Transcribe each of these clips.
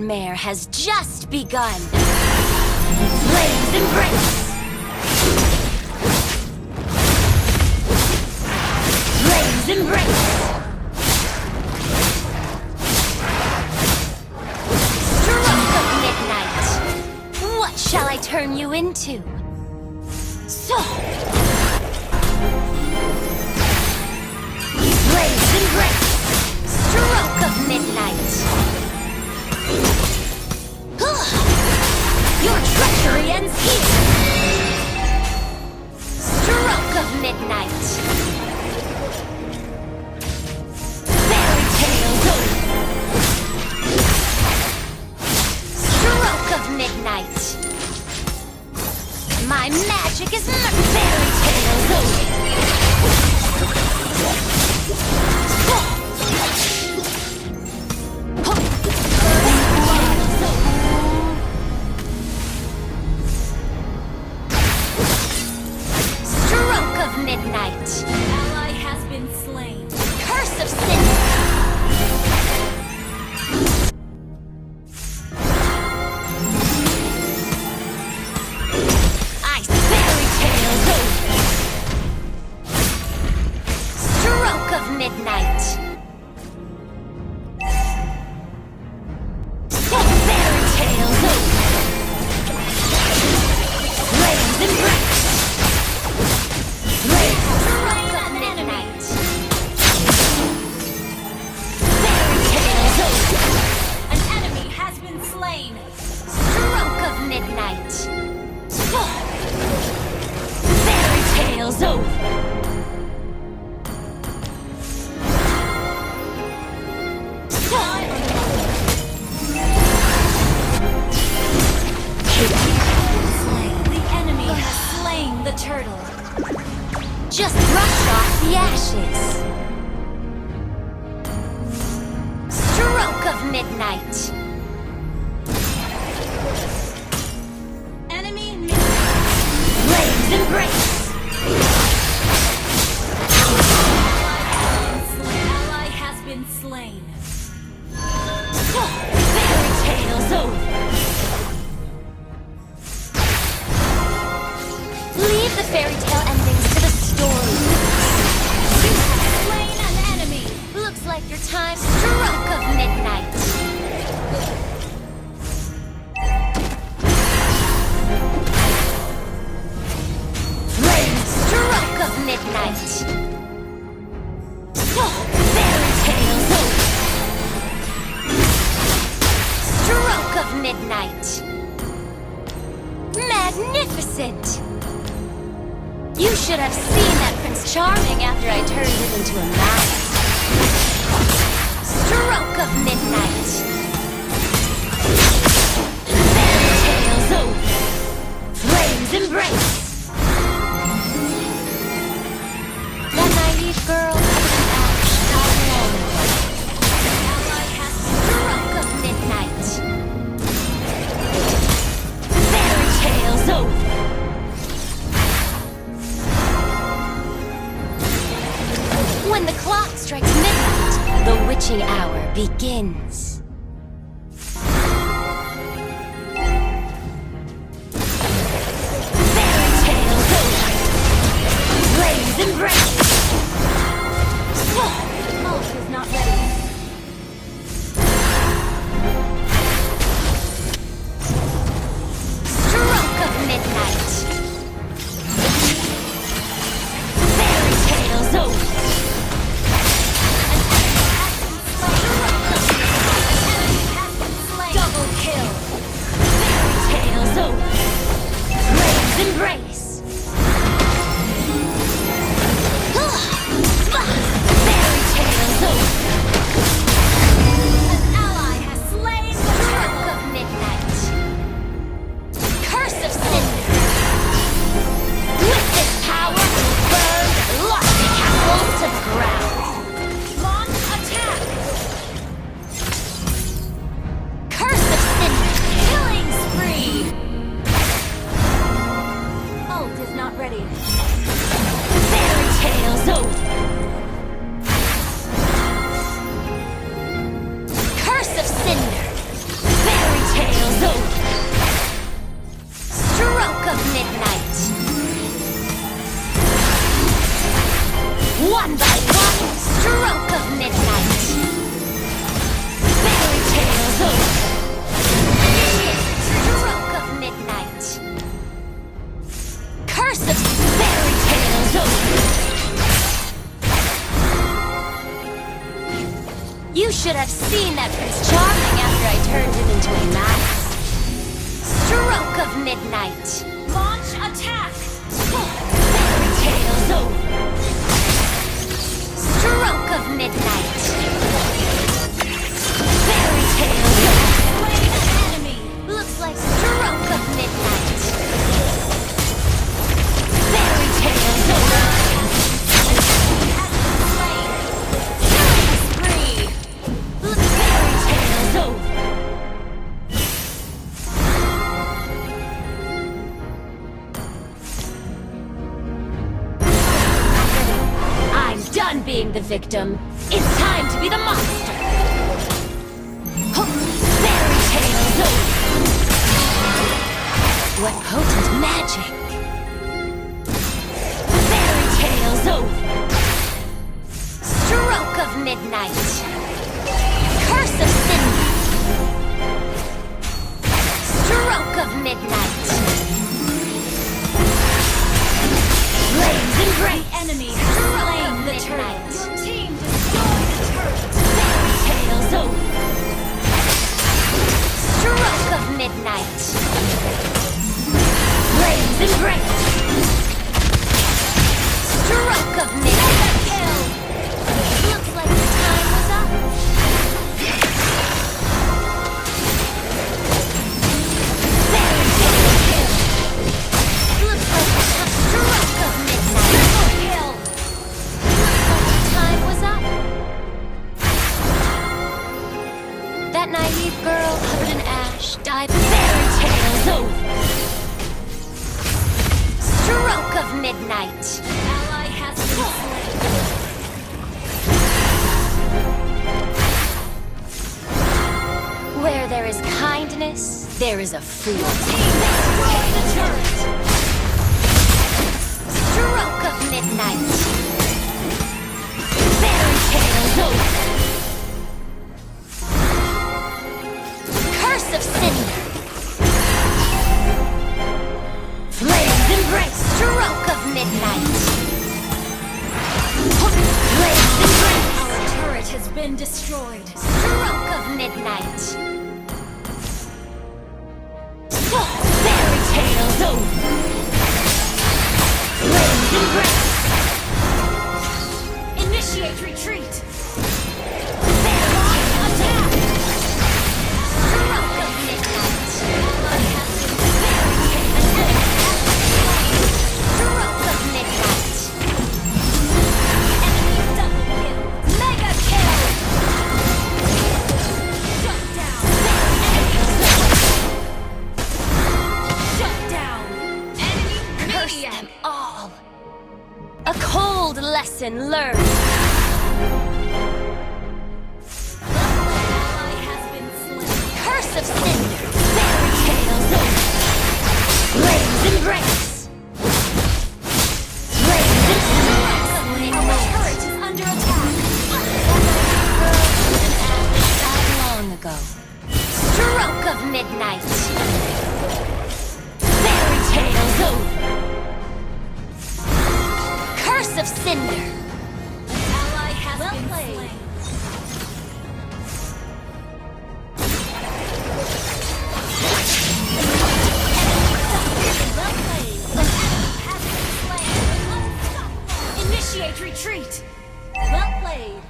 nightmare has just begun. Flames embrace! Flames embrace! Stroke of midnight! What shall I turn you into? So! Flames embrace! Stroke of midnight! Your treachery ends here! Stroke of midnight! Fairy tales over! Stroke of midnight! My magic is not fairy tales over! Midnight. Ally has been slain. Curse of Selena. Ice fairy tales over. Stroke of midnight. Fairy tales over. Flames embrace. Midnight. Fairy tales over. The enemy has slain the turtle. Just brush off the ashes. Stroke of midnight. Embrace! Ally has been slain. Fairy tales over. Leave the fairy tale endings to the story. You have slain an enemy. Looks like your time. Stroke of midnight. Midnight. Fairy tales over. Stroke of midnight. Magnificent! You should have seen that Prince Charming after I turned him into a mouse. Stroke of midnight. Fairy tales over. Flames embrace. Girl, ally has stroke of midnight. Fairy tales over. When the clock strikes midnight, the witching hour begins. Fairy tales over. Flames embrace. Mulch is not ready. Stroke of midnight. Fairy tales over. Double kill. Fairy tales over. Flames embrace. Fairy tales over. You should have seen that Prince Charming after I turned him into a mouse. Stroke of midnight. Launch attack. Fairy tales over. Stroke of midnight. Fairy tales over. Slain an enemy. Looks like stroke of midnight. Fairy tales over. Done being the victim. It's time to be the monster. Fairy tales over. What potent magic. Fairy tales over. Stroke of midnight. Curse of sin. Stroke of midnight. Flames and great enemy has slain the turret. Your team destroyed the turret. Fairy tales over. Stroke of midnight. Flames and great. Stroke of midnight. Kill. Looks like the time was up. Fairy tales kill. Looks like the stroke of midnight. Kill. Time was up. That naive girl covered in ash died. Fairy tales over. Stroke of midnight. Ally has been slain. Where there is kindness, there is a fool. Destroy the turret. Stroke of midnight. Fairy tales over. Curse of cinder. Flames embrace. Stroke of midnight. Flames embrace. Our turret has been destroyed. Stroke of midnight. Fairy tales over. Flames embrace. Initiate retreat! Launch attack! Stroke of midnight! Stroke of midnight! Enemy double kill! Mega kill! Shut down! Shut down! Enemy curse them all! A cold lesson learned. Ally has been slain. Curse of cinder. Fairy tales over. Flames embrace. Flames embrace. Our turret is under attack. Died long ago. Stroke of midnight. Fairy tales over. Curse of cinder. Ally has been slain. Well played. An enemy has been slain. Initiate retreat. Well played.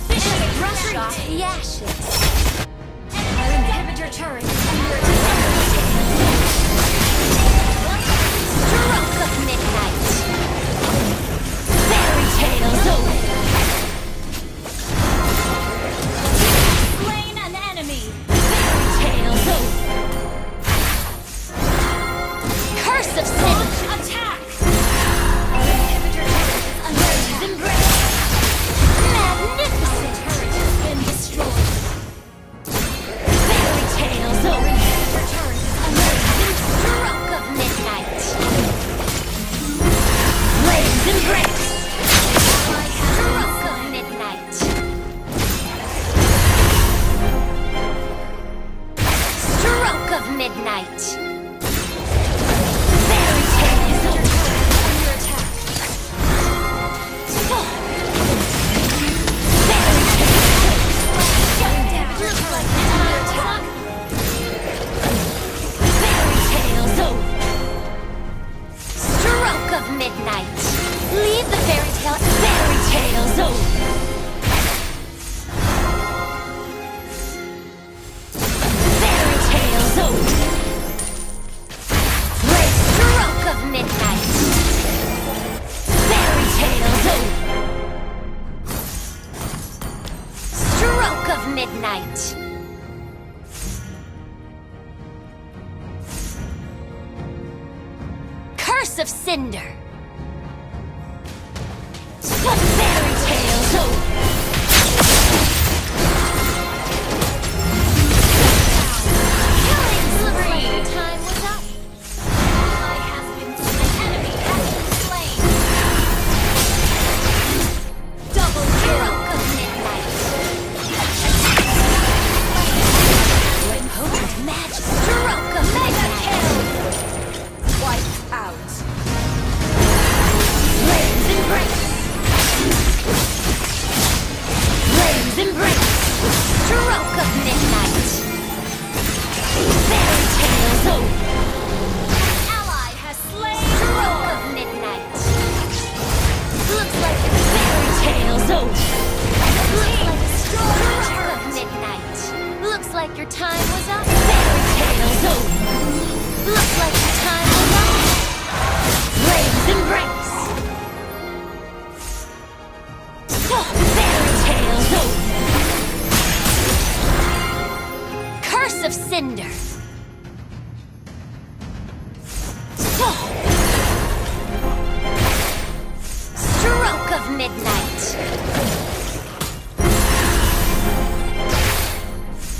Initiate retreat. Off the ashes. Our inhibitor turret is under attack. Stroke of midnight. Fairy tales over. Slain an enemy. Fairy tales over. Curse of sin. Attack. Our inhibitor turret is under attack. Embrace. Magnificent. Our turret has been destroyed. Fairy tales over. Our inhibitor turret is under attack. Stroke of midnight. Flames embrace. Stroke of midnight. Stroke of midnight. Fairy tales over. Under attack. Fairy of midnight. Curse of cinder. Fairy tales over. Killing spree. Time was up. Ally has been slain. Enemy has been slain. Double kill of midnight. When potent magic. Stroke of mega kill. Wiped out. Flames embrace. Flames embrace. Stroke of midnight. Fairy tales over. An ally has slain. Stroke of midnight. Looks like it's fairy tales over. Looks like a stroke of midnight. Looks like your time was up. Fairy tales over. Looks like your time was up. Flames embrace. Fairy tales over. Curse of cinder. Stroke of midnight.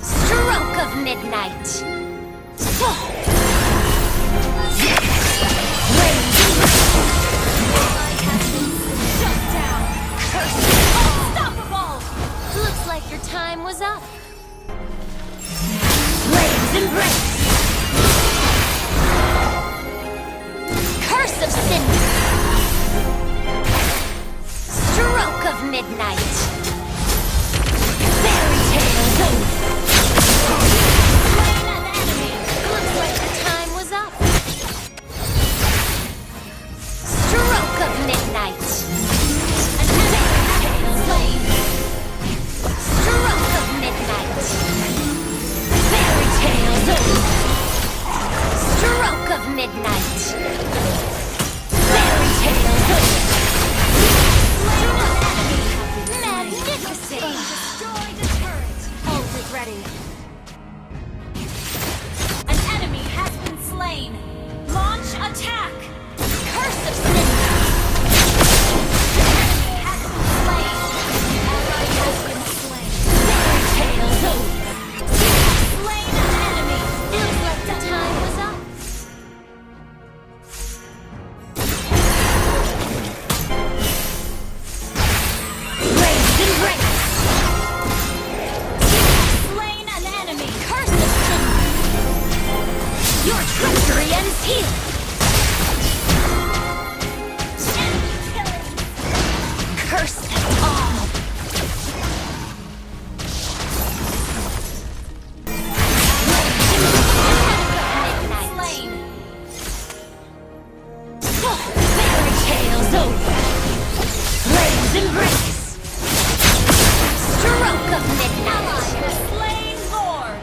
Stroke of midnight. Flames shut down. Curse. Unstoppable. Looks like your time was up. Flames embrace. Curse of cinder. Stroke of midnight. Fairy tales over. Slain an enemy. Looks like your time was up. Stroke of midnight. An enemy slain. Stroke of midnight. Fairy tales over. Stroke of midnight. Fairy tales over. Slain an enemy. Magnificent. Destroy the turret. Ult is ready. An enemy has been slain. Launch attack. Curse of cinder. Enemy has been slain. Ally has been slain. Fairy tales over. Slain an enemy. Feels like the time was up. Flames embrace. Slain an enemy. Curse of cinder. Your treachery ends here. Enemy killing. Curse them all. Slain. Fairy tales over. Flames embrace. Stroke of midnight. Slain Lord.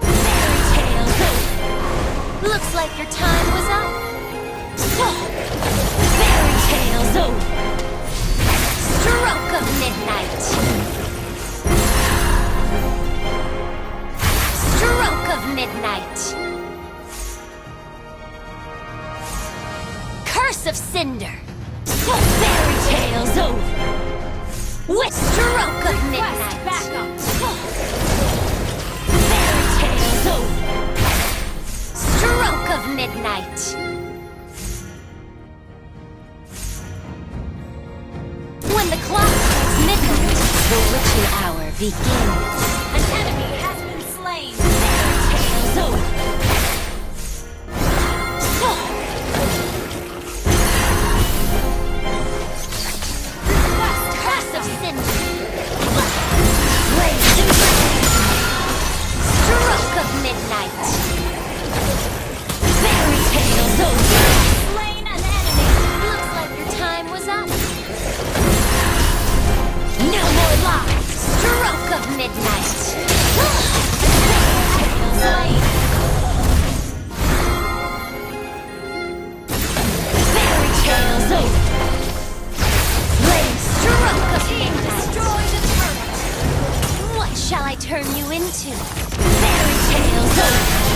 Fairy tales over. Looks like your time was up. Fairy tales over. Stroke of midnight. Stroke of midnight. Curse of cinder. Fairy tales over. With stroke of midnight. Fairy tales over. Stroke of midnight. When the clock strikes midnight, the witching hour begins. An enemy has been slain. Fairy tales over. Curse of cinder. Flames embrace. Stroke of midnight. Fairy tales over. Slain an enemy. Looks like your time was up. No more lies. Stroke of midnight. turn you into? Fairy tales over.